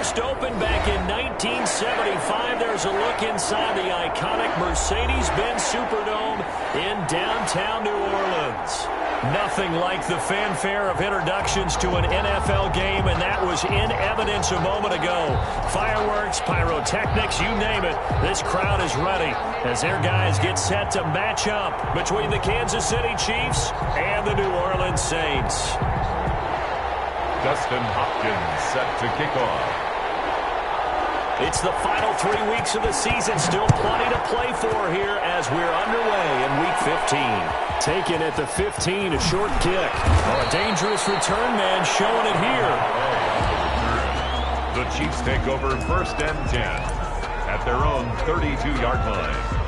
first opened back in 1975. There's a look inside the iconic Mercedes-Benz Superdome in downtown New Orleans. Nothing like the fanfare of introductions to an NFL game, and that was in evidence a moment ago. Fireworks, pyrotechnics, you name it. This crowd is ready as their guys get set to match up between the Kansas City Chiefs and the New Orleans Saints. Dustin Hopkins set to kick off. It's the final 3 weeks of the season. Still plenty to play for here as we're underway in Week 15. Taken at the 15, a short kick. Oh, a dangerous return man showing it here. The Chiefs take over 1st and 10 at their own 32-yard line.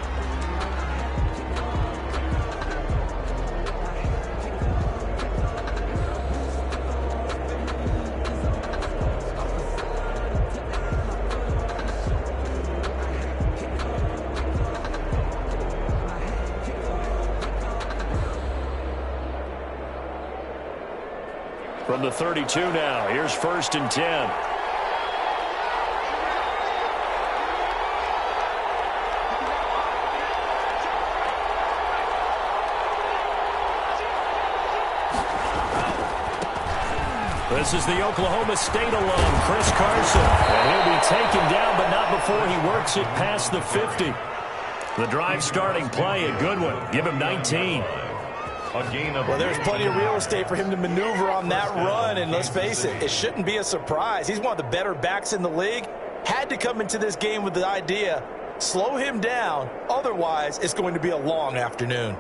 From the 32 now, here's 1st and 10. This is the Oklahoma State alum, Chris Carson. And he'll be taken down, but not before he works it past the 50. The drive starting play, a good one. Give him 19. Well, there's plenty of real estate for him to maneuver on that run, and let's face it, it shouldn't be a surprise. He's one of the better backs in the league. Had to come into this game with the idea, slow him down, otherwise it's going to be a long afternoon.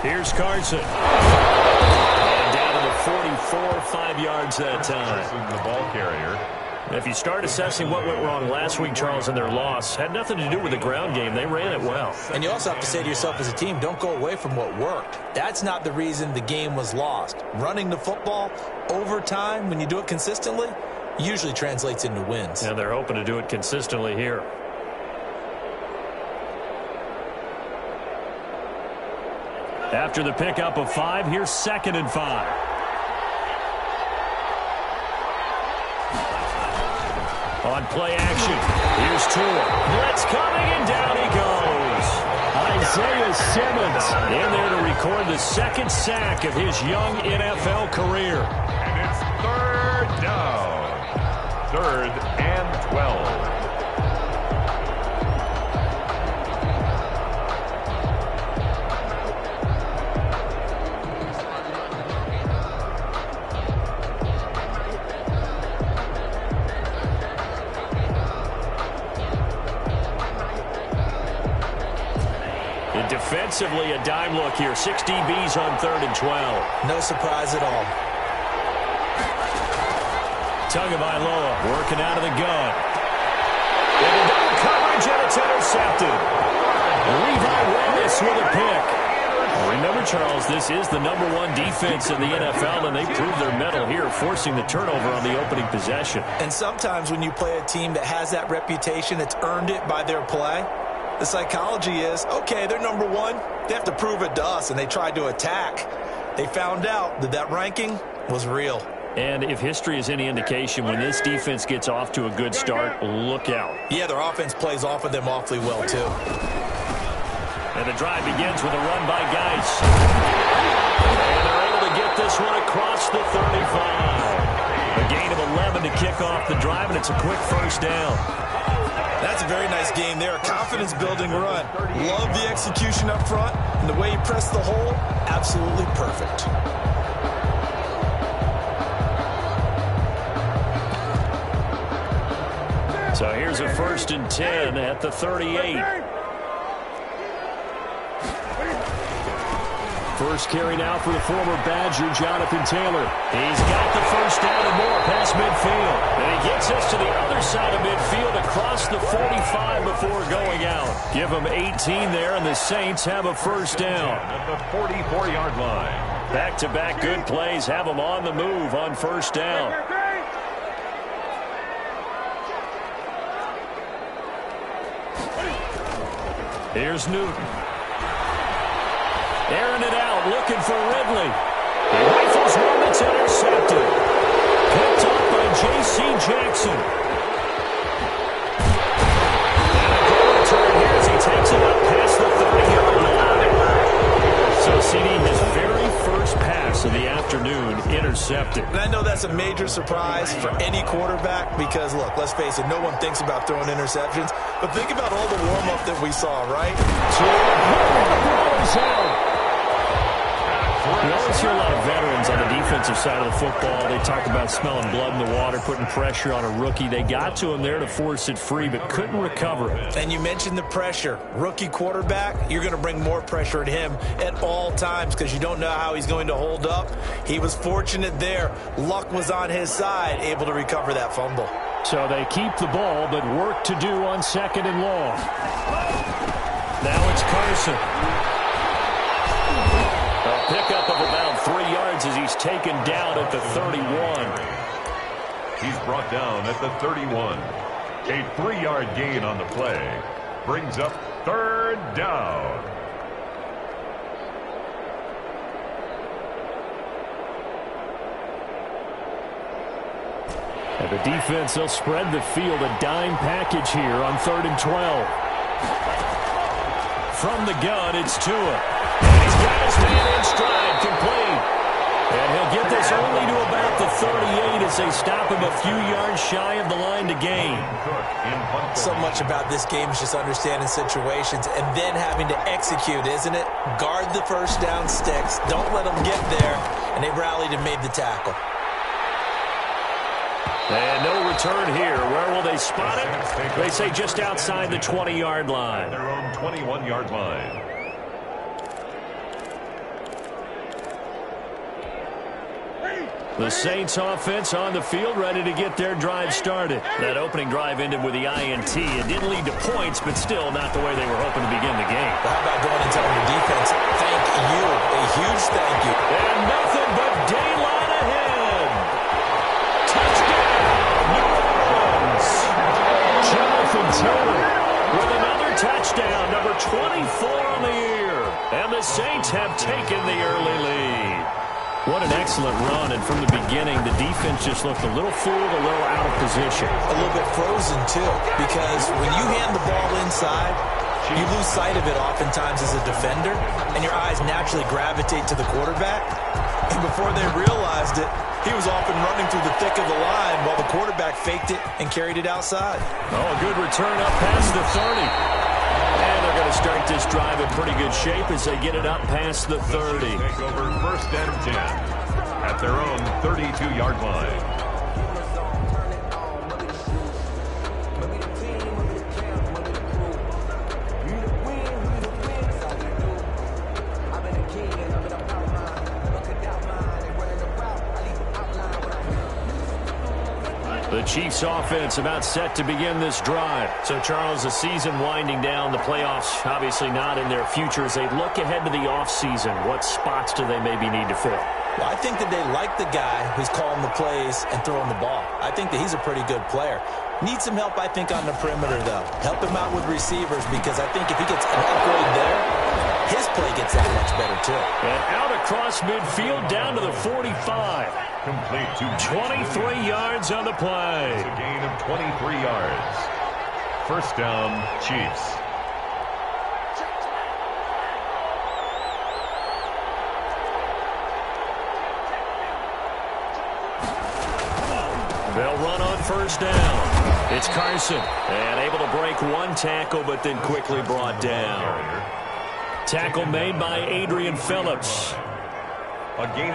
Here's Carson. And down to the 44, 5 yards that time. The ball carrier. If you start assessing what went wrong last week, Charles, in their loss, had nothing to do with the ground game. They ran it well. And you also have to say to yourself as a team, don't go away from what worked. That's not the reason the game was lost. Running the football over time, when you do it consistently, usually translates into wins. And they're hoping to do it consistently here. After the pickup of 5, here's 2nd and 5. On play action, here's Tua. Blitz coming, and down he goes. Isaiah Simmons in there to record the 2nd sack of his young NFL career. And it's 3rd down. 3rd and 12. Defensively, a dime look here. 6 DBs on 3rd and 12. No surprise at all. Tagovailoa working out of the gun. And a double coverage, and it's intercepted. Levi Wallace with a pick. Remember, Charles, this is the #1 defense in the NFL, and they proved their mettle here, forcing the turnover on the opening possession. And sometimes when you play a team that has that reputation, that's earned it by their play, the psychology is, okay, they're #1. They have to prove it to us, and they tried to attack. They found out that that ranking was real. And if history is any indication, when this defense gets off to a good start, look out. Yeah, their offense plays off of them awfully well, too. And the drive begins with a run by Geis. And they're able to get this one across the 35. A gain of 11 to kick off the drive, and it's a quick 1st down. That's a very nice game there. Confidence-building run. Love the execution up front. And the way he pressed the hole, absolutely perfect. So here's a 1st and 10 at the 38. First carry now for the former Badger, Jonathan Taylor. He's got the 1st down and more past midfield. And he gets us to the other side of midfield across the 45 before going out. Give him 18 there, and the Saints have a 1st down. At the 44-yard line. Back-to-back good plays have them on the move on first down. Here's Newton. Airing it out, looking for Ridley. He rifles one that's intercepted. Picked up by J.C. Jackson. And a goal return here as he takes it up past the 30-yard line. So CD, his very first pass of the afternoon intercepted. And I know that's a major surprise for any quarterback because, look, let's face it, no one thinks about throwing interceptions. But think about all the warm-up that we saw, right? You always hear a lot of veterans on the defensive side of the football. They talk about smelling blood in the water, putting pressure on a rookie. They got to him there to force it free, but couldn't recover it. And you mentioned the pressure. Rookie quarterback, you're going to bring more pressure at him at all times because you don't know how he's going to hold up. He was fortunate there. Luck was on his side, able to recover that fumble. So they keep the ball, but work to do on second and long. Now it's Carson. A pickup of about 3 yards as he's taken down at the 31. He's brought down at the 31. A 3-yard gain on the play. Brings up third down. And the defense, they'll spread the field, a dime package here on 3rd and 12. From the gun, it's Tua. And he's got his man in stride, complete. And he'll get this only to about the 38 as they stop him a few yards shy of the line to gain. So much about this game is just understanding situations and then having to execute, isn't it? Guard the first down sticks. Don't let them get there. And they rallied and made the tackle. And no return here. Where will they spot it? They say just outside the 20-yard line. Their own 21-yard line. The Saints offense on the field, ready to get their drive started. That opening drive ended with the INT. It didn't lead to points, but still not the way they were hoping to begin the game. Well, how about going and telling your defense, thank you, a huge thank you. And nothing but daylight ahead. Touchdown, New Orleans. Jonathan Taylor with another touchdown, number 24 on the year. And the Saints have taken the early lead. What an excellent run, and from the beginning, the defense just looked a little fooled, a little out of position. A little bit frozen, too, because when you hand the ball inside, you lose sight of it oftentimes as a defender, and your eyes naturally gravitate to the quarterback. And before they realized it, he was off and running through the thick of the line while the quarterback faked it and carried it outside. Oh, a good return up past the 30. And they're going to start this drive in pretty good shape as they get it up past the 30. Take over 1st and 10 at their own 32-yard line. The Chiefs offense about set to begin this drive. So, Charles, the season winding down, the playoffs obviously not in their future. As they look ahead to the offseason, what spots do they maybe need to fill? Well, I think that they like the guy who's calling the plays and throwing the ball. I think that he's a pretty good player. Needs some help, I think, on the perimeter, though. Help him out with receivers because I think if he gets an upgrade there, his play gets that much better, too. And out across midfield down to the 45. Complete to 23 yards on the play. It's a gain of 23 yards. First down, Chiefs. They'll run on first down. It's Carson. And able to break one tackle, but then quickly brought down. Tackle made by Adrian Phillips.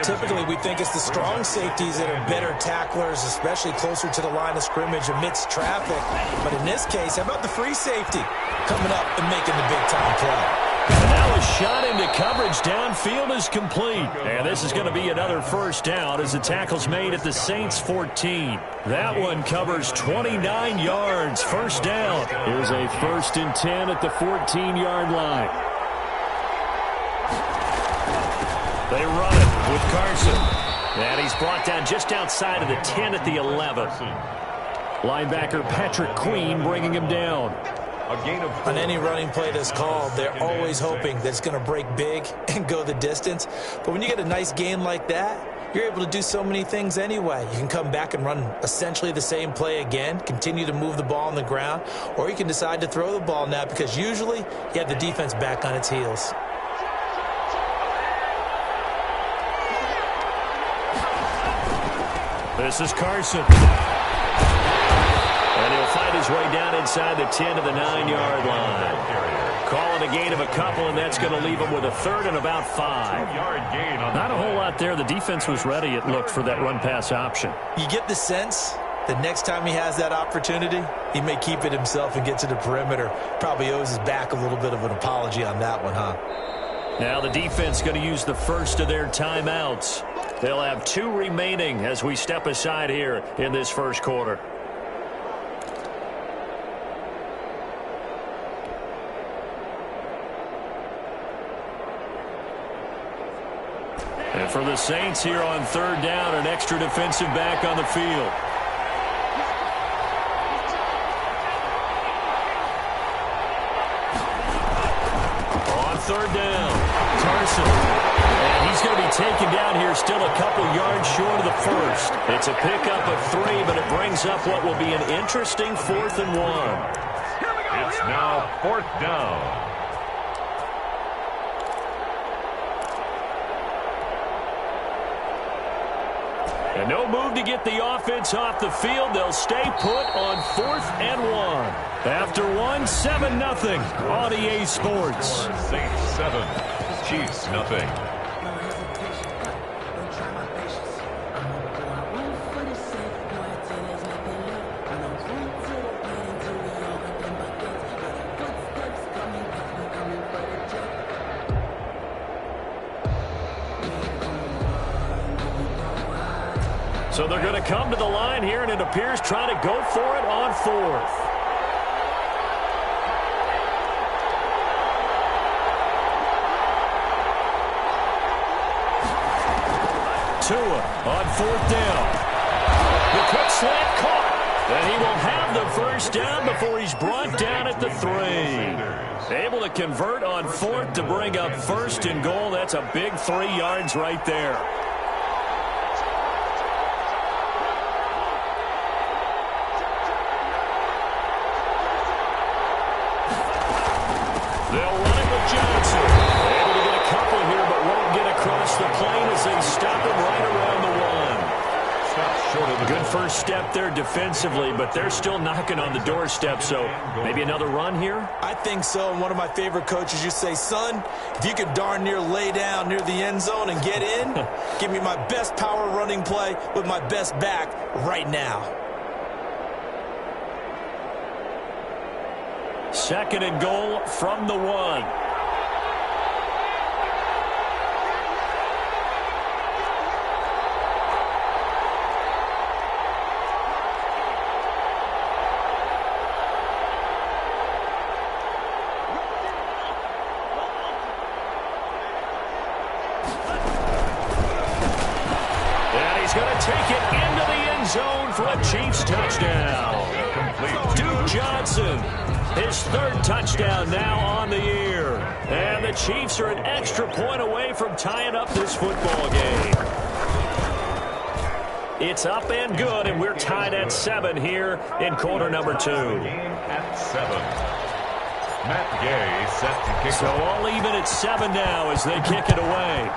Typically, we think it's the strong safeties that are better tacklers, especially closer to the line of scrimmage amidst traffic. But in this case, how about the free safety coming up and making the big-time play? And now a shot into coverage downfield is complete. And this is going to be another first down as the tackle's made at the Saints 14. That one covers 29 yards. First down. Here's a 1st and 10 at the 14-yard line. They run it with Carson. And he's brought down just outside of the 10 at the 11. Linebacker Patrick Queen bringing him down. On any running play that's called, they're always hoping that it's going to break big and go the distance. But when you get a nice gain like that, you're able to do so many things anyway. You can come back and run essentially the same play again, continue to move the ball on the ground, or you can decide to throw the ball now because usually you have the defense back on its heels. This is Carson. And he'll fight his way down inside the 10 to the 9-yard line. Calling a gain of a couple, and that's going to leave him with a third and about 5. Not a whole lot there. The defense was ready, it looked, for that run-pass option. You get the sense that next time he has that opportunity, he may keep it himself and get to the perimeter. Probably owes his back a little bit of an apology on that one, huh? Now the defense going to use the first of their timeouts. They'll have 2 remaining as we step aside here in this first quarter. And for the Saints here on third down, an extra defensive back on the field. On third down, Carson. And he's going to be taken down here still a couple yards short of the first. It's a pickup of 3, but it brings up what will be an interesting 4th and 1. It's now 4th down. And no move to get the offense off the field. They'll stay put on 4th and 1. After 1, 7-0 on EA Sports. Saints 7, Chiefs nothing. So they're going to come to the line here, and it appears trying to go for it on 4th. Tua on 4th down. The quick slant caught. And he will have the first down before he's brought down at the 3. Able to convert on 4th to bring up 1st and goal. That's a big 3 yards right there. They'll run it with Johnson. Able to get a couple here, but won't get across the plane as they stop him right around the 1. Good first step there defensively, but they're still knocking on the doorstep, so maybe another run here? I think so. And one of my favorite coaches, you say, son, if you could darn near lay down near the end zone and get in, give me my best power running play with my best back right now. 2nd and goal from the 1. And he's going to take it into the end zone for a Chiefs touchdown. Duke Johnson, his 3rd touchdown now on the year. And the Chiefs are an extra point away from tying up this football game. It's up and good, and we're tied at 7 here in quarter number 2. At 7. Matt Gay set to kick so off. all even at 7 now as they kick it away.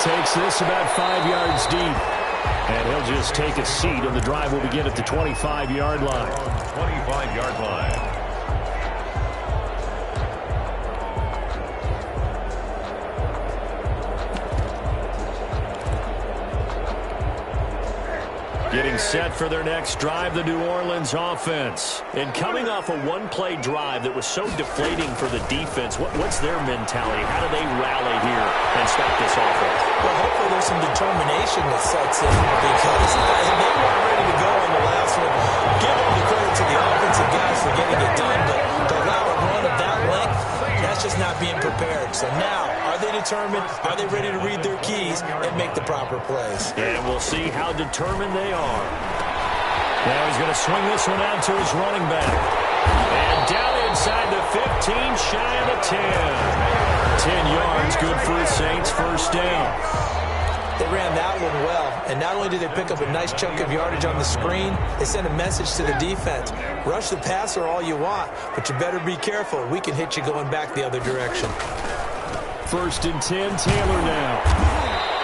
Takes this about 5 yards deep. And he'll just take a seat, and the drive will begin at the 25-yard line. 25-yard line. Getting set for their next drive, the New Orleans offense. And coming off a one-play drive that was so deflating for the defense, what's their mentality? How do they rally here and stop this offense? Well, hopefully there's some determination that sets in because they weren't ready to go on the last one. Give all the credit to the offensive guys for getting it done, but to allow a run of that length, That's just not being prepared. So now, are they determined? Are they ready to read their keys and make the proper plays? And we'll see how determined they are. Now he's going to swing this one out to his running back. And down inside the 15, shy of the 10. 10 yards, good for the Saints, first down. They ran that one well, and not only did they pick up a nice chunk of yardage on the screen, they sent a message to the defense. Rush the passer all you want, but you better be careful. We can hit you going back the other direction. First and 10, Taylor now.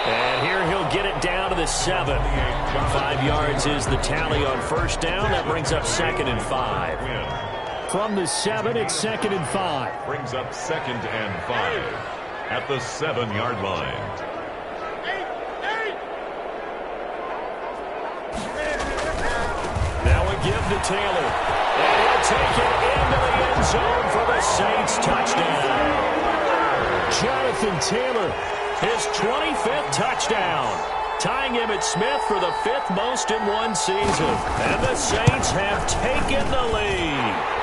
And here he'll get it down to the 7. 5 yards is the tally on first down. That brings up 2nd and 5. From the 7, it's 2nd and 5. Brings up 2nd and 5 at the 7-yard line. Now a give to Taylor. And he'll take it into the end zone for the Saints touchdown. Jonathan Taylor, his 25th touchdown, tying Emmitt Smith for the 5th most in one season. And the Saints have taken the lead.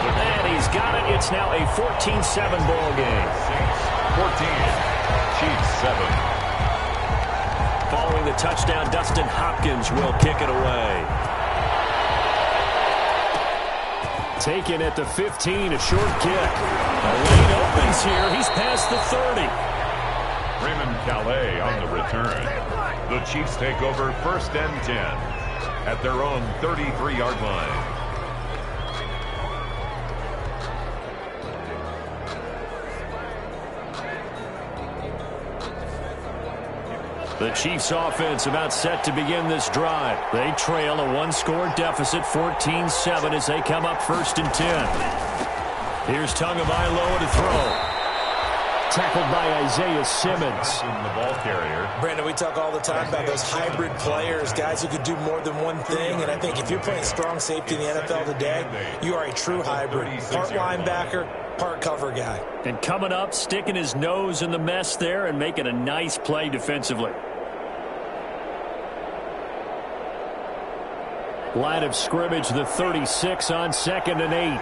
And he's got it. It's now a 14-7 ball game. 14, Chiefs 7. Following the touchdown, Dustin Hopkins will kick it away. Taken at the 15, a short kick. The lane opens here. He's past the 30. Raymond Calais on the return. The Chiefs take over 1st and 10 at their own 33-yard line. The Chiefs offense about set to begin this drive. They trail a one-score deficit, 14-7, as they come up 1st and 10. Here's Tagovailoa to throw. Tackled by Isaiah Simmons. The ball carrier. Brandon, we talk all the time about those hybrid players, guys who could do more than one thing. And I think if you're playing strong safety in the NFL today, you are a true hybrid. Part linebacker, part cover guy. And coming up, sticking his nose in the mess there and making a nice play defensively. Line of scrimmage, the 36 on 2nd and 8.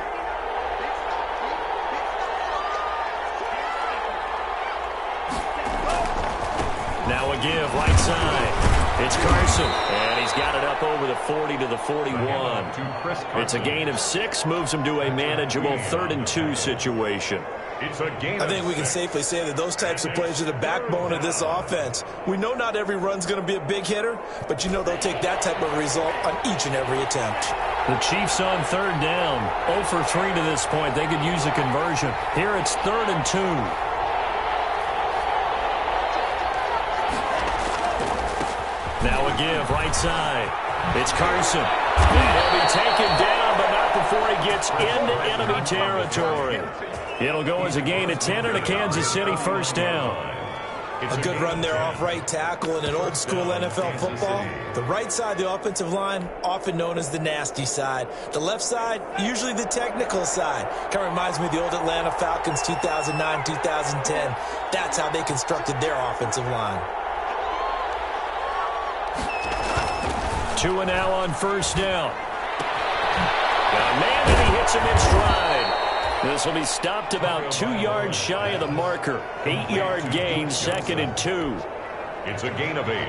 Now a give, right side. It's Carson, and he's got it up over the 40 to the 41. It's a gain of 6, moves him to a manageable 3rd and 2 situation. I think we can safely say that those types of plays are the backbone of this offense. We know not every run's going to be a big hitter, but you know they'll take that type of result on each and every attempt. The Chiefs on 3rd down. 0 for 3 to this point. They could use a conversion. Here it's 3rd and 2. Now a give, right side. It's Carson. And he'll be taken down, but not before he gets into enemy territory. It'll go as a gain of 10 and a Kansas City 1st down. A good run there off right tackle in an old-school NFL football. The right side of the offensive line, often known as the nasty side. The left side, usually the technical side. Kind of reminds me of the old Atlanta Falcons 2009, 2010. That's how they constructed their offensive line. 2 and now on 1st down. Got a man, and he hits him in stride. This will be stopped about 2 yards shy of the marker. 8-yard gain, 2nd and 2. It's a gain of 8.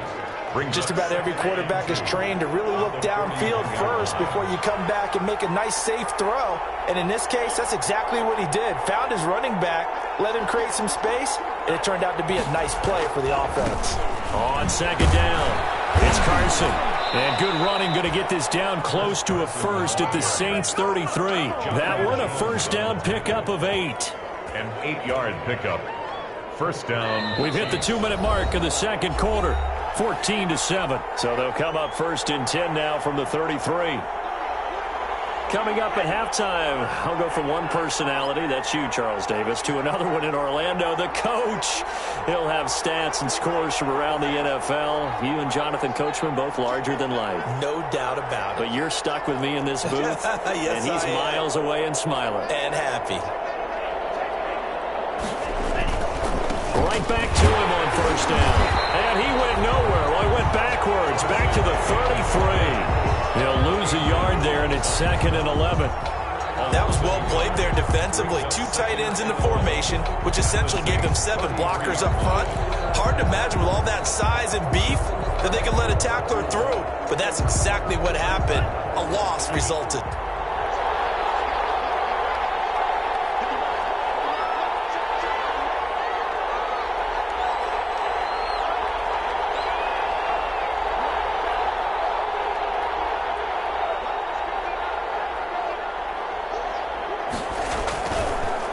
Just about every quarterback is trained to really look downfield first before you come back and make a nice, safe throw. And in this case, that's exactly what he did. Found his running back, let him create some space, and it turned out to be a nice play for the offense. On 2nd down, it's Carson. And good running, going to get this down close to a first at the Saints 33. That one a 1st down pickup of 8. An 8-yard pickup. 1st down. We've hit the 2-minute mark of the 2nd quarter. 14-7. So they'll come up 1st and 10 now from the 33. Coming up at halftime, I'll go from one personality, that's you, Charles Davis, to another one in Orlando, the coach. He'll have stats and scores from around the NFL. You and Jonathan Coachman, both larger than life. No doubt about it. But you're stuck with me in this booth, yes, and he's miles away and smiling. And happy. Right back to him on 1st down. And he went nowhere. Well, he went backwards, back to the 33. He'll lose a yard there, and it's 2nd and 11. That was well played there defensively. 2 tight ends in the formation, which essentially gave them 7 blockers up front. Hard to imagine with all that size and beef that they could let a tackler through. But that's exactly what happened. A loss resulted.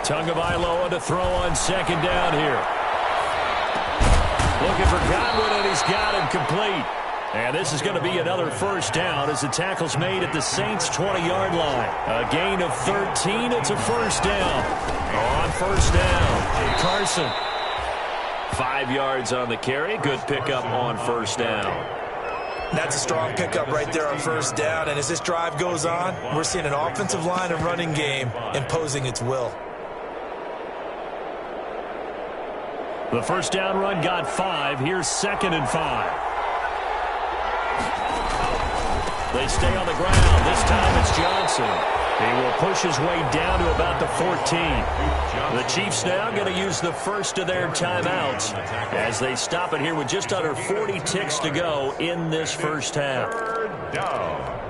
Tagovailoa to throw on second down here. Looking for Godwin, and he's got him complete. And this is going to be another first down as the tackle's made at the Saints' 20-yard line. A gain of 13. It's a first down. On first down, Carson. 5 yards on the carry. Good pickup on first down. That's a strong pickup right there on first down. And as this drive goes on, we're seeing an offensive line and running game imposing its will. The first down run got 5. Here's 2nd and 5. They stay on the ground. This time it's Johnson. He will push his way down to about the 14. The Chiefs now going to use the first of their timeouts as they stop it here with just under 40 ticks to go in this first half. Third down.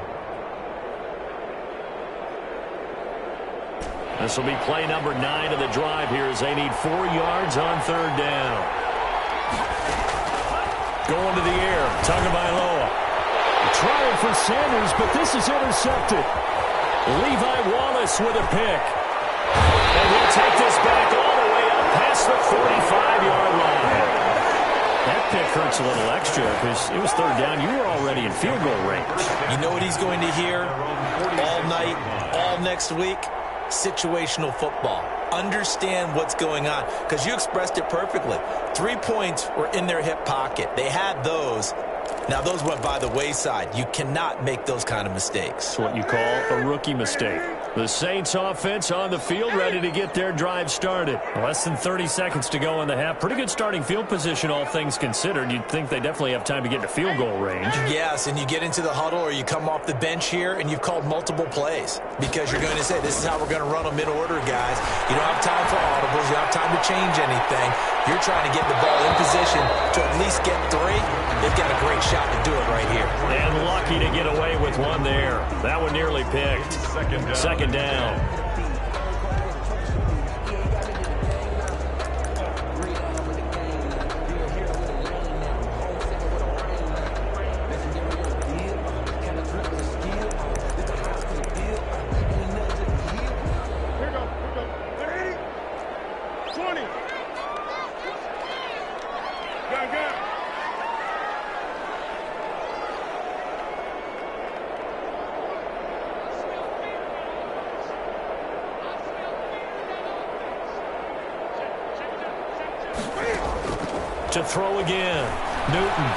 This will be play number 9 of the drive here as they need 4 yards on third down. Going to the air, Tagovailoa. Trying for Sanders, but this is intercepted. Levi Wallace with a pick. And he'll take this back all the way up past the 45-yard line. That pick hurts a little extra because it was third down. You were already in field goal range. You know what he's going to hear all night, all next week? Situational football. Understand what's going on, because you expressed it perfectly. 3 points were in their hip pocket. They had those. Now, those went by the wayside. You cannot make those kind of mistakes. It's what you call a rookie mistake. The Saints offense on the field, ready to get their drive started. Less than 30 seconds to go in the half. Pretty good starting field position, all things considered. You'd think they definitely have time to get to field goal range. Yes, and you get into the huddle or you come off the bench here and you've called multiple plays because you're going to say, this is how we're going to run them in order, guys. You don't have time for audibles. You don't have time to change anything. You're trying to get the ball in position to at least get 3. They've got a great shot to do it right here. And lucky to get away with one there. That one nearly picked. Second down. To throw again. Newton.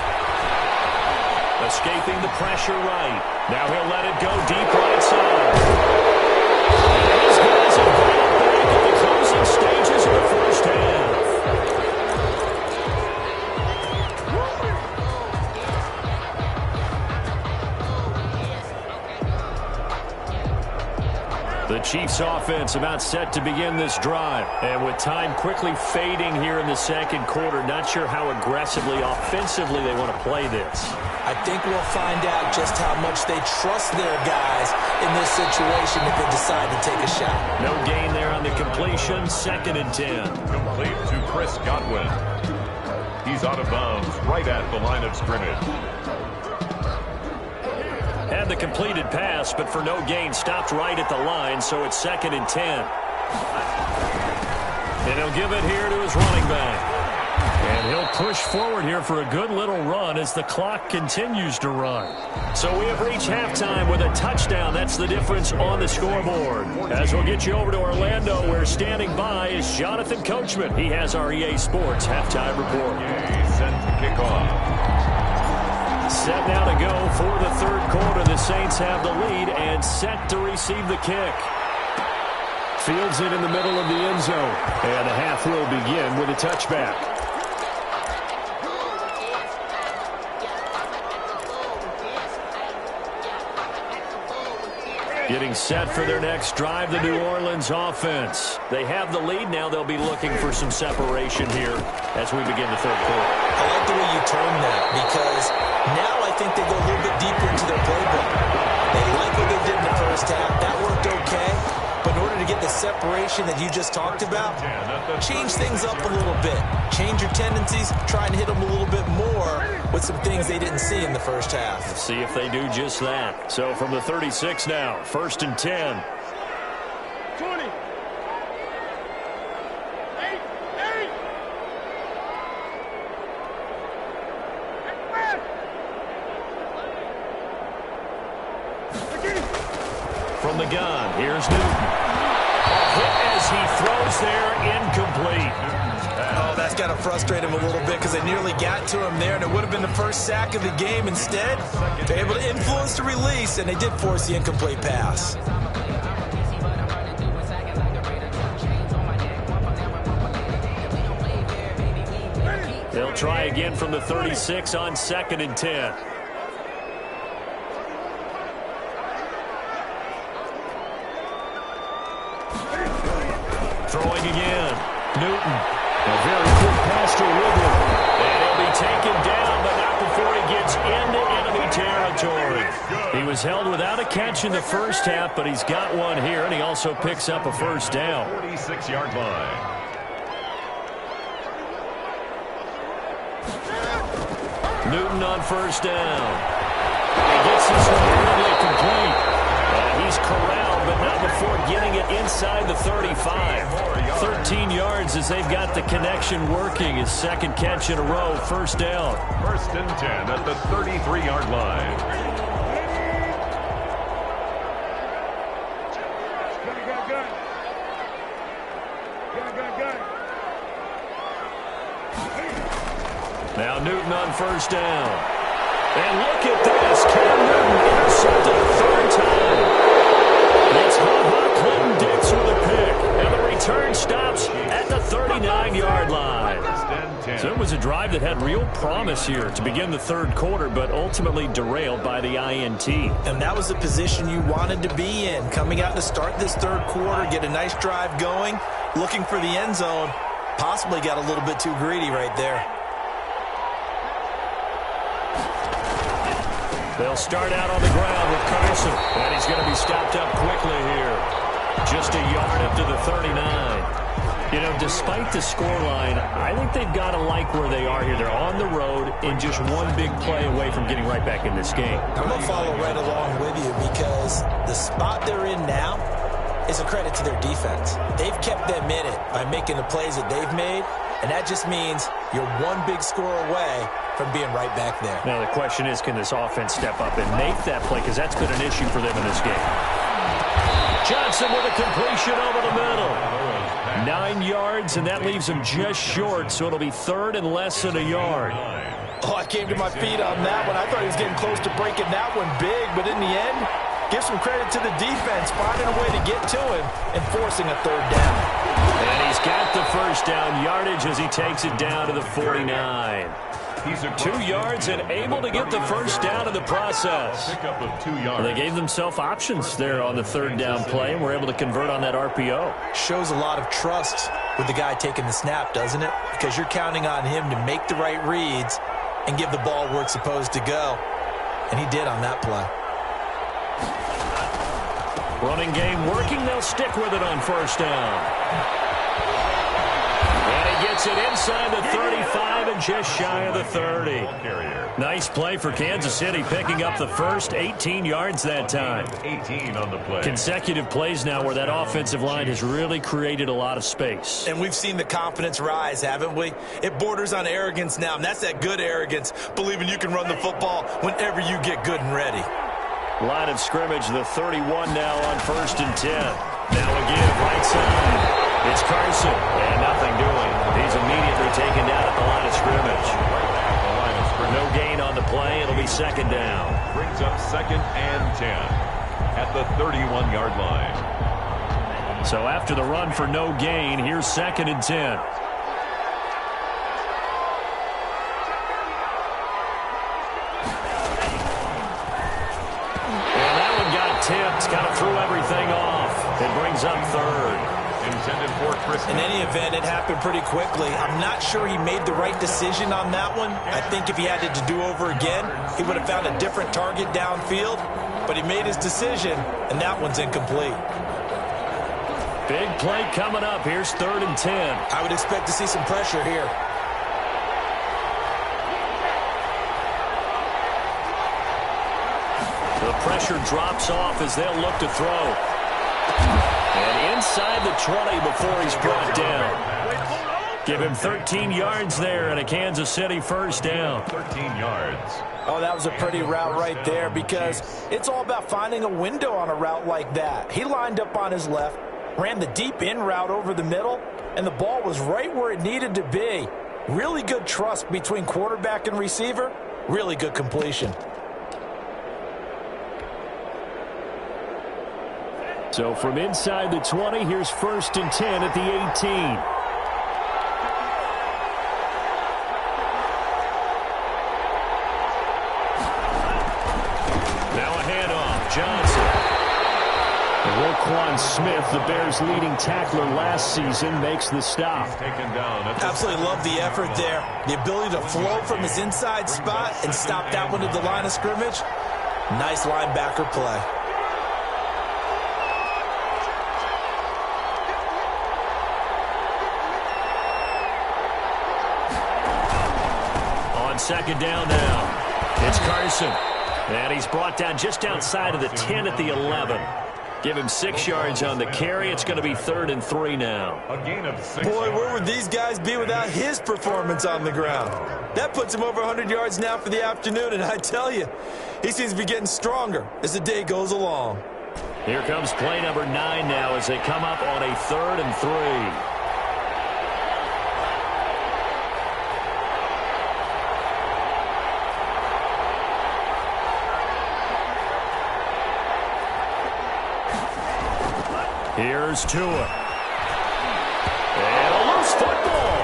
Escaping the pressure right. Now he'll let it go deep right side. And these guys have brought back at the closing stages of the first half. The Chiefs offense about set to begin this drive. And with time quickly fading here in the second quarter, not sure how aggressively, offensively they want to play this. I think we'll find out just how much they trust their guys in this situation if they decide to take a shot. No gain there on the completion. 2nd and 10. Complete to Chris Godwin. He's out of bounds right at the line of scrimmage. Had the completed pass, but for no gain, stopped right at the line, so it's 2nd and 10. And he'll give it here to his running back. And he'll push forward here for a good little run as the clock continues to run. So we have reached halftime with a touchdown. That's the difference on the scoreboard. As we'll get you over to Orlando, where standing by is Jonathan Coachman. He has our EA Sports halftime report. Set to kick off. Set now to go for the third quarter. The Saints have the lead and set to receive the kick. Fields it in the middle of the end zone. And the half will begin with a touchback. Getting set for their next drive, the New Orleans offense. They have the lead now. They'll be looking for some separation here as we begin the third quarter. I like the way you term that because now I think they go a little bit deeper into their playbook. They like what they did in the first half. That worked okay. But in order to get the separation that you just talked about, change things up a little bit. Change your tendencies, try and hit them a little bit more with some things they didn't see in the first half. Let's see if they do just that. So from the 36 now, 1st and 10. 20. From the gun, here's Newton. Hit as he throws there, incomplete. Oh, that's got to frustrate him a little bit because they nearly got to him there, and it would have been the first sack of the game. Instead, they're able to influence the release, and they did force the incomplete pass. They'll try again from the 36 on 2nd and 10. Throwing again. Newton. A very quick pass to Woodward. And he'll be taken down, but not before he gets into enemy territory. He was held without a catch in the first half, but he's got one here, and he also picks up a first down. 46-yard line. Newton on first down. He gets this one nearly complete. He's corralled, but not before getting it inside the 35. 13 yards as they've got the connection working. His second catch in a row, first down. 1st and 10 at the 33-yard line. Now Newton on first down. And look at this. Cam Newton intercepted a third time. It's Clinton Dix with a pick. And the return stops at the 39-yard line. So it was a drive that had real promise here to begin the third quarter, but ultimately derailed by the INT. And that was the position you wanted to be in. Coming out to start this third quarter, get a nice drive going, looking for the end zone. Possibly got a little bit too greedy right there. They'll start out on the ground with Carson, and he's going to be stopped up quickly here. Just a yard up to the 39. You know, despite the scoreline, I think they've got to like where they are here. They're on the road and just one big play away from getting right back in this game. I'm going to follow right along with you because the spot they're in now is a credit to their defense. They've kept them in it by making the plays that they've made, and that just means you're one big score away from being right back there. Now the question is, can this offense step up and make that play? Because that's been an issue for them in this game. Johnson with a completion over the middle. 9 yards, and that leaves him just short, so it'll be third and less than a yard. Oh, I came to my feet on that one. I thought he was getting close to breaking that one big, but in the end, give some credit to the defense, finding a way to get to him and forcing a third down. And he's got the first down yardage as he takes it down to the 49. 2 yards and able to get the first down in the process. Pickup of 2 yards. They gave themselves options there on the third down play and were able to convert on that RPO. Shows a lot of trust with the guy taking the snap, doesn't it? Because you're counting on him to make the right reads and give the ball where it's supposed to go. And he did on that play. Running game working. They'll stick with it on first down. And he gets it inside the 35 and just shy of the 30. Nice play for Kansas City, picking up the first 18 yards that time. 18 on the play. Consecutive plays now where that offensive line has really created a lot of space. And we've seen the confidence rise, haven't we? It borders on arrogance now, and that's that good arrogance, believing you can run the football whenever you get good and ready. Line of scrimmage, the 31 now on 1st and 10. Now again, right side. It's Carson, and nothing doing. He's immediately taken down at the line of scrimmage. No gain on the play. It'll be second down. Brings up 2nd and 10 at the 31-yard line. So after the run for no gain, here's 2nd and 10. It's kind of threw everything off. It brings up third. Intended for Chris. In any event, it happened pretty quickly. I'm not sure he made the right decision on that one. I think if he had it to do over again, he would have found a different target downfield. But he made his decision, and that one's incomplete. Big play coming up. Here's 3rd and 10. I would expect to see some pressure here. The pressure drops off as they'll look to throw. And inside the 20 before he's brought down. Give him 13 yards there and a Kansas City first down. 13 yards. Oh, that was a pretty route right there because it's all about finding a window on a route like that. He lined up on his left, ran the deep in route over the middle, and the ball was right where it needed to be. Really good trust between quarterback and receiver. Really good completion. So from inside the 20, here's 1st and 10 at the 18. Now a handoff. Johnson. Roquan Smith, the Bears' leading tackler last season, makes the stop. Taken down. Absolutely love the effort there. The ability to flow from his inside spot and stop that one at the line of scrimmage. Nice linebacker play. On 2nd down now, it's Carson. And he's brought down just outside of the 10 at the 11. Give him 6 yards on the carry. It's going to be 3rd and 3 now. A gain of 6. Boy, where would these guys be without his performance on the ground? That puts him over 100 yards now for the afternoon, and I tell you, he seems to be getting stronger as the day goes along. Here comes play number 9 now as they come up on a 3rd and 3. Here's Tua. And a loose football.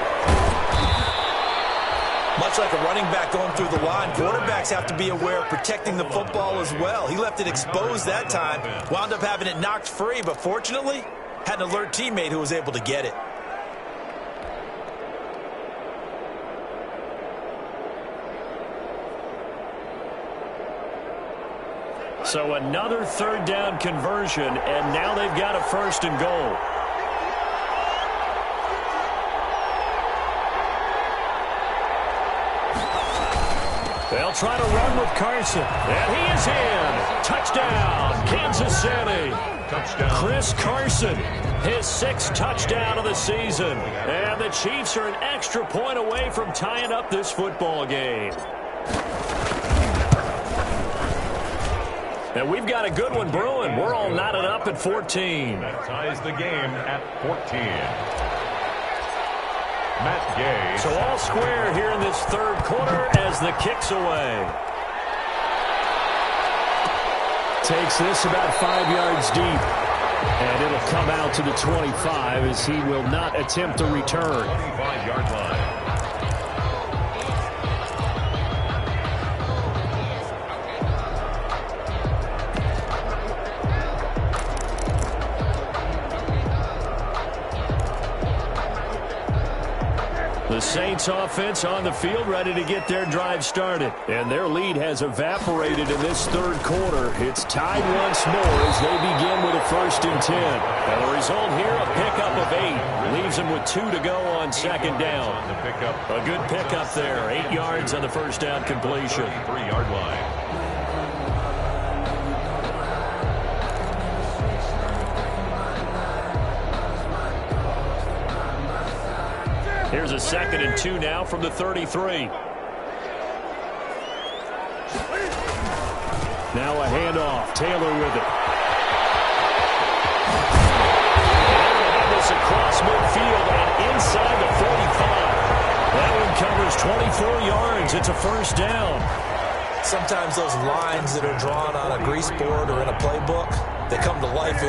Much like a running back going through the line, quarterbacks have to be aware of protecting the football as well. He left it exposed that time, wound up having it knocked free, but fortunately, had an alert teammate who was able to get it. So another 3rd down conversion, and now they've got a 1st and goal. They'll try to run with Carson, and he is in. Touchdown, Kansas City. Touchdown. Chris Carson, his 6th touchdown of the season. And the Chiefs are an extra point away from tying up this football game. And we've got a good one brewing. We're all knotted up at 14. That ties the game at 14. Matt Gay. So all square here in this 3rd quarter as the kick's away. Takes this about 5 yards deep. And it'll come out to the 25 as he will not attempt a return. 25-yard line. The Saints offense on the field ready to get their drive started. And their lead has evaporated in this 3rd quarter. It's tied once more as they begin with a 1st and 10. And the result here, a pickup of 8. Leaves them with 2 to go on 2nd down. A good pickup there. 8 yards on the 1st down completion. 3-yard line. Here's a 2nd and 2 now from the 33. Now a handoff. Taylor with it. And this across midfield and inside the 45. That one covers 24 yards. It's a 1st down. Sometimes those lines that are drawn on a grease board or in a playbook, they come to life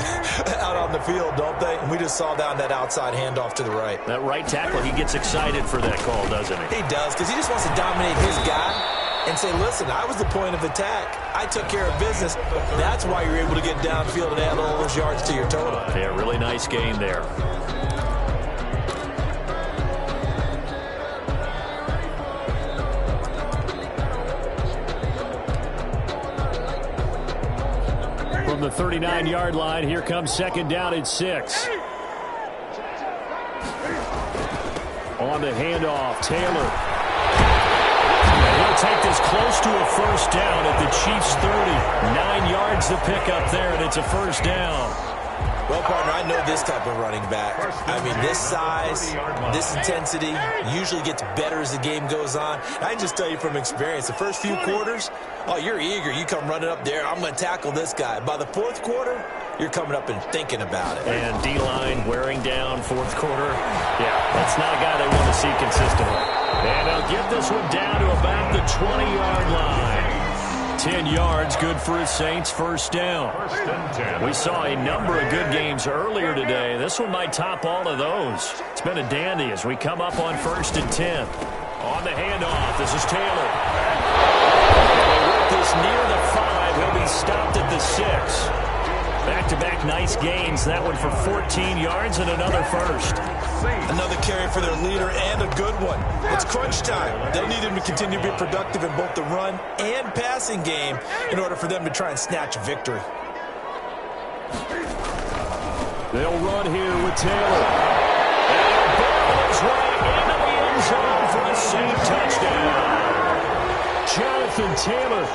out on the field, don't they? And we just saw down that outside handoff to the right. That right tackle, he gets excited for that call, doesn't he? He does, because he just wants to dominate his guy. and say, listen, I was the point of attack. I took care of business. That's why you're able to get downfield and add all those yards to your total. Yeah, really nice gain there. From the 39-yard line, here comes second down at 6. On the handoff, Taylor. And he'll take this close to a first down at the Chiefs' 30. 9 yards to pick up there, and it's a first down. Well, partner, I know this type of running back. I mean, this size, this intensity usually gets better as the game goes on. I can just tell you from experience, the first few quarters, oh, you're eager. You come running up there, I'm going to tackle this guy. By the fourth quarter, you're coming up and thinking about it. And D-line wearing down fourth quarter. Yeah, that's not a guy they want to see consistently. And they'll get this one down to about the 20-yard line. 10 yards, good for his Saints, first down. We saw a number of good games earlier today. This one might top all of those. It's been a dandy as we come up on 1st and 10. On the handoff, this is Taylor. They work this near the 5. He'll be stopped at the 6. Back-to-back nice gains. That one for 14 yards and another first. Another carry for their leader and a good one. It's crunch time. They'll need him to continue to be productive in both the run and passing game in order for them to try and snatch a victory. They'll run here with Taylor. And the ball is right into the end zone for a Saint touchdown. Jonathan Taylor,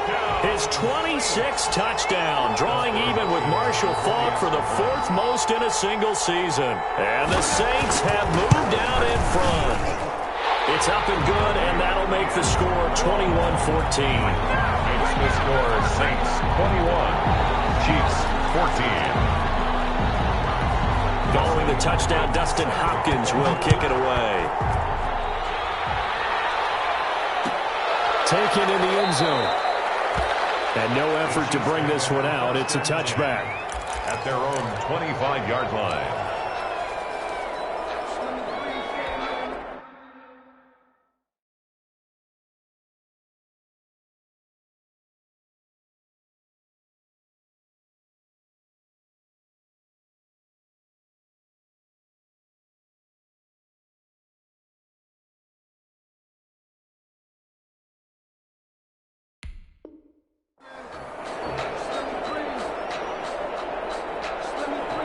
his 26th touchdown, drawing even with Marshall Faulk for the 4th most in a single season. And the Saints have moved out in front. It's up and good, and that'll make the score 21-14. Makes the score Saints 21, Chiefs 14. Following the touchdown, Dustin Hopkins will kick it away. Taken in the end zone. And no effort to bring this one out. It's a touchback. At their own 25-yard line.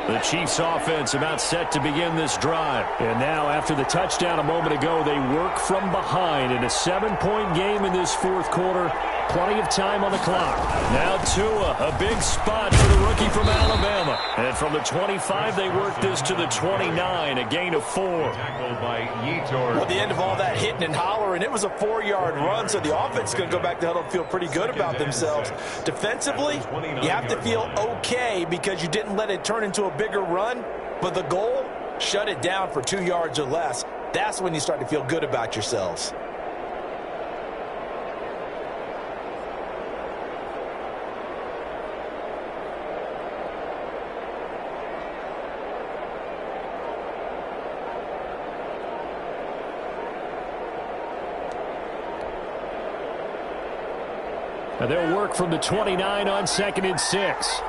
The Chiefs offense about set to begin this drive. And now after the touchdown a moment ago, they work from behind in a 7-point game in this fourth quarter. Plenty of time on the clock. Now Tua, a big spot for the rookie from Alabama. And from the 25, they work this to the 29, a gain of 4. Tackled by Yetur. Well, at the end of all that hitting and hollering, it was a 4-yard run, so the offense is going to go back to huddle and feel pretty good about themselves. Defensively, you have to feel okay because you didn't let it turn into a bigger run, but the goal, shut it down for 2 yards or less. That's when you start to feel good about yourselves. And they'll work from the 29 on 2nd and 6.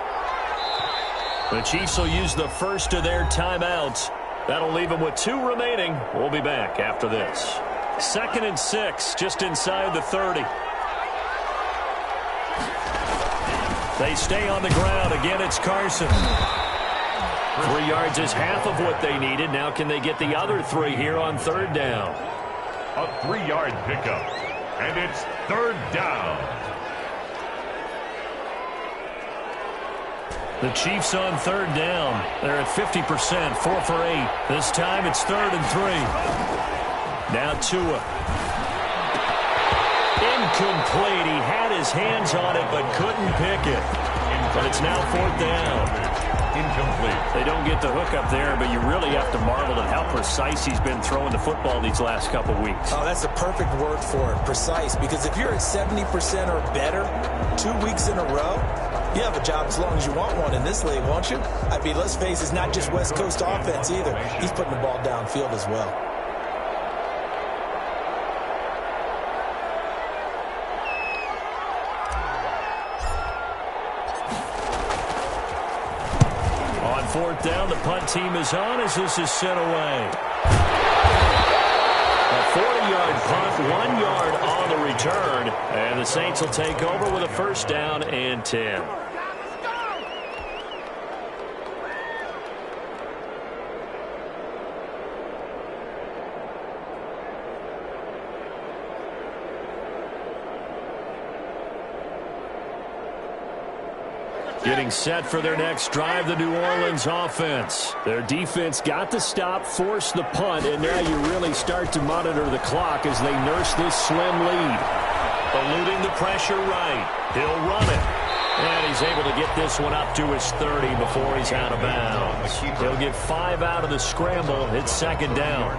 The Chiefs will use the first of their timeouts. That'll leave them with 2 remaining. We'll be back after this. 2nd and 6, just inside the 30. They stay on the ground. Again, it's Carson. 3 yards is half of what they needed. Now can they get the other 3 here on 3rd down? A 3-yard pickup. And it's 3rd down. The Chiefs on 3rd down. They're at 50%, 4 for 8. This time it's 3rd and 3. Now Tua. Incomplete. He had his hands on it but couldn't pick it. But it's now 4th down. Incomplete. They don't get the hook up there, but you really have to marvel at how precise he's been throwing the football these last couple weeks. Oh, that's the perfect word for it, precise. Because if you're at 70% or better 2 weeks in a row, you have a job as long as you want one in this league, won't you? I mean, let's face it, it's not just West Coast offense either. He's putting the ball downfield as well. fourth down. The punt team is on as this is sent away. A 40-yard punt, 1 yard on the return. And the Saints will take over with a first down and 10. Getting set for their next drive, the New Orleans offense. Their defense got the stop, forced the punt, and now you really start to monitor the clock as they nurse this slim lead. Eluding the pressure right. He'll run it. And he's able to get this one up to his 30 before he's out of bounds. He'll get 5 out of the scramble. It's second down.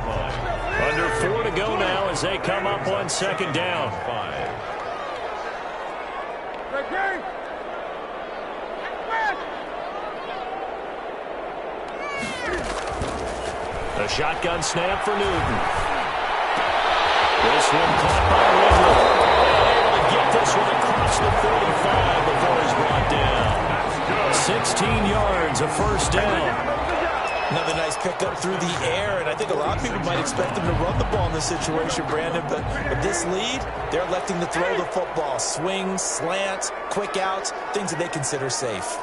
Under 4 to go now as they come up on second down. A shotgun snap for Newton. This one caught by Ridley. Able to get this one across the 45 before he's brought down. 16 yards, a first down. Another nice pickup through the air, and I think a lot of people might expect them to run the ball in this situation, Brandon, but with this lead, they're electing to throw the football. Swings, slants, quick outs, things that they consider safe.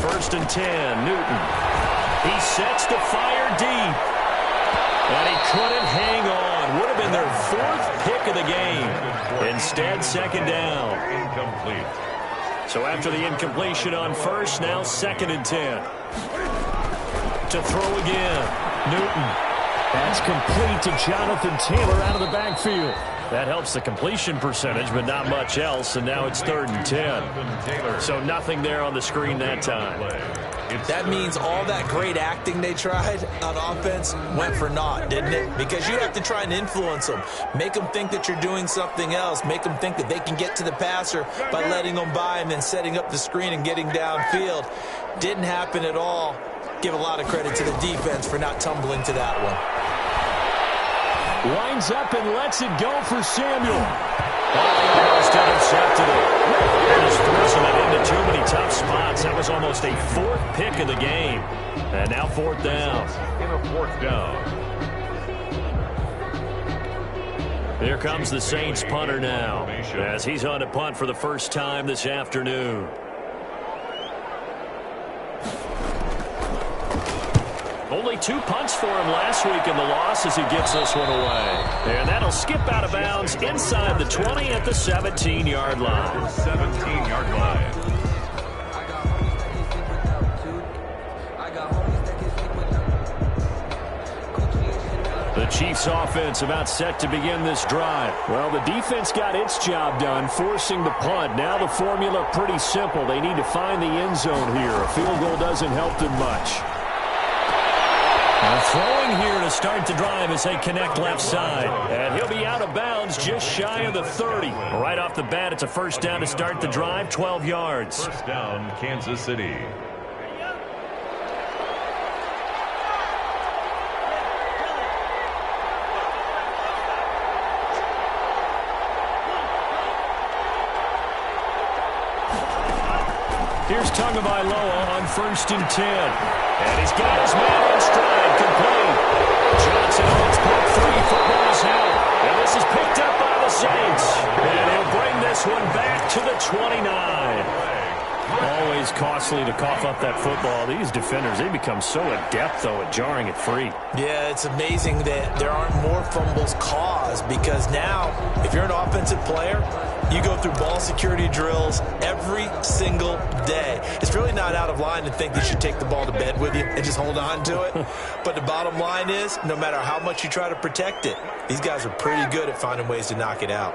First and 10, Newton. He sets to fire deep. And he couldn't hang on. Would have been their 4th pick of the game. Instead, second down. Incomplete. So after the incompletion on first, now second and 10. To throw again. Newton. That's complete to Jonathan Taylor out of the backfield. That helps the completion percentage, but not much else, and now it's third and 10. So nothing there on the screen that time. That means all that great acting they tried on offense went for naught, didn't it? Because you have to try and influence them. Make them think that you're doing something else. Make them think that they can get to the passer by letting them by and then setting up the screen and getting downfield. Didn't happen at all. Give a lot of credit to the defense for not tumbling to that one. Winds up and lets it go for Samuel. Almost intercepted it. And just forcing it into too many tough spots. That was almost a 4th pick of the game. And now 4th down. In a 4th down. Here comes the Saints punter now, as he's on to punt for the first time this afternoon. Only 2 punts for him last week in the loss as he gets this one away. And that'll skip out of bounds inside the 20 at the 17-yard line. 17-yard line. The Chiefs offense about set to begin this drive. Well, the defense got its job done, forcing the punt. Now the formula pretty simple. They need to find the end zone here. A field goal doesn't help them much. Throwing here to start the drive as they connect left side. And he'll be out of bounds just shy of the 30. Right off the bat, it's a first down to start the drive, 12 yards. First down, Kansas City. Here's Tagovailoa on first and 10. And he's got his man in stride, complete. Johnson on its punt 3, football's out. And this is picked up by the Saints. And he'll bring this one back to the 29. Always costly to cough up that football. These defenders, they become so adept, though, at jarring it free. Yeah, it's amazing that there aren't more fumbles caused because now, if you're an offensive player, you go through ball security drills every single day. It's really not out of line to think you should take the ball to bed with you and just hold on to it. But the bottom line is, no matter how much you try to protect it, these guys are pretty good at finding ways to knock it out.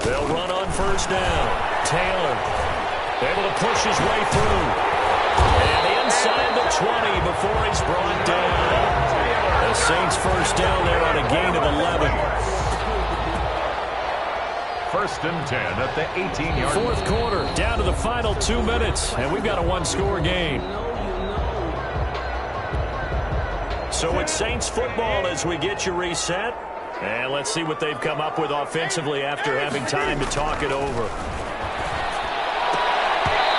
They'll run on first down. Taylor able to push his way through. And inside the 20 before he's brought down. The Saints first down there on a gain of 11. First and 10 at the 18-yard line. Fourth quarter, down to the final 2 minutes, and we've got a one-score game. So it's Saints football as we get you reset. And let's see what they've come up with offensively after having time to talk it over.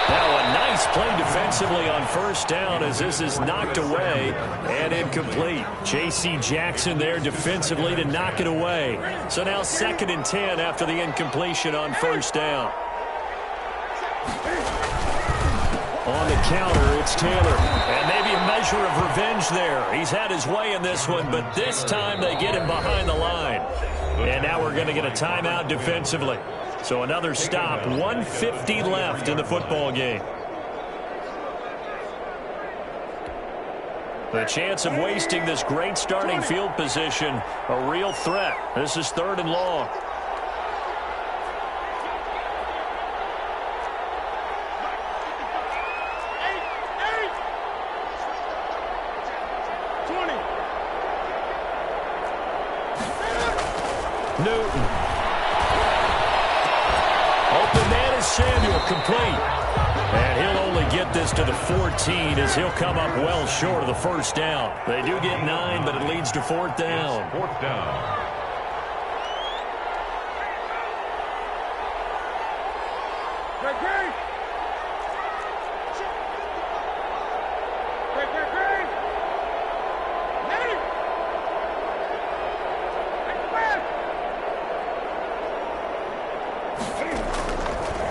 Now a nice play defensively on first down as this is knocked away and incomplete. J.C. Jackson there defensively to knock it away. So now 2nd and 10 after the incompletion on first down. On the counter, it's Taylor. And maybe a measure of revenge there. He's had his way in this one, but this time they get him behind the line. And now we're going to get a timeout defensively. So another stop, 1:50 left in the football game. The chance of wasting this great starting field position, a real threat. This is 3rd and long. Newton. Open man is Samuel, complete. And he'll only get this to the 14 as he'll come up well short of the first down. They do get 9, but it leads to 4th down. It's 4th down.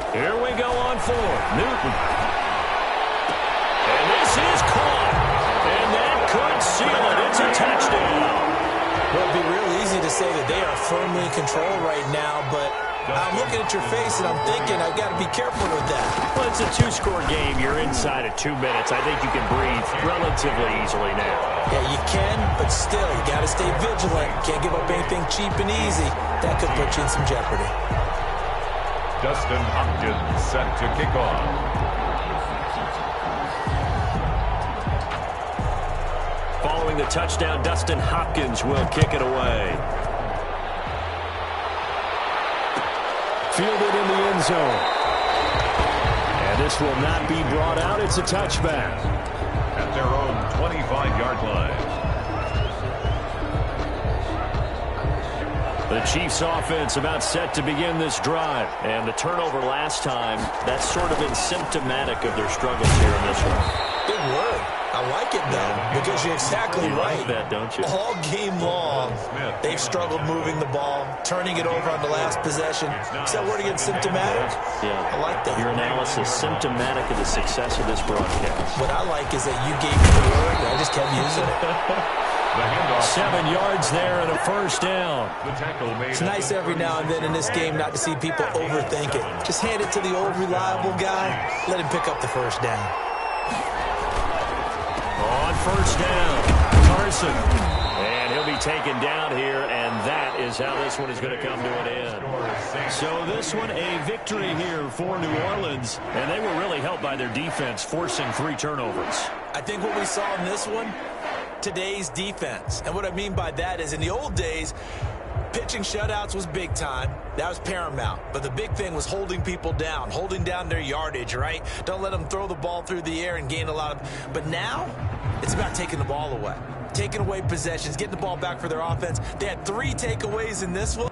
Here we go on 4th. Newton. And this is caught. And that could seal it. It's a touchdown. Well, it'd be real easy to say that they are firmly in control right now, but I'm looking at your face and I'm thinking I've got to be careful with that. Well, it's a 2-score game. You're inside of 2 minutes. I think you can breathe relatively easily now. Yeah, you can, but still, you got to stay vigilant. Can't give up anything cheap and easy. That could put you in some jeopardy. Dustin Hopkins set to kick off. Following the touchdown, Dustin Hopkins will kick it away. Fielded in the end zone. And this will not be brought out. It's a touchback. At their own 25-yard line. The Chiefs offense about set to begin this drive. And the turnover last time, that's sort of been symptomatic of their struggles here in this one. Big word. I like it, though, because you're exactly right. You like that, don't you? All game long, they've struggled moving the ball, turning it over on the last possession. Is that word again, symptomatic? Yeah. I like that. Your analysis, symptomatic of the success of this broadcast. What I like is that you gave me the word, and I just kept using it. 7 yards there and a first down. It's nice every now and then in this game not to see people overthink it. Just hand it to the old reliable guy. Let him pick up the first down. On first down, Carson. And he'll be taken down here, and that is how this one is going to come to an end. So this one, a victory here for New Orleans, and they were really helped by their defense, forcing 3 turnovers. I think what we saw in this one, today's defense. And what I mean by that is in the old days, pitching shutouts was big time. That was paramount. But the big thing was holding people down, holding down their yardage, right? Don't let them throw the ball through the air and gain a lot of... But now, it's about taking the ball away. Taking away possessions, getting the ball back for their offense. They had 3 takeaways in this one.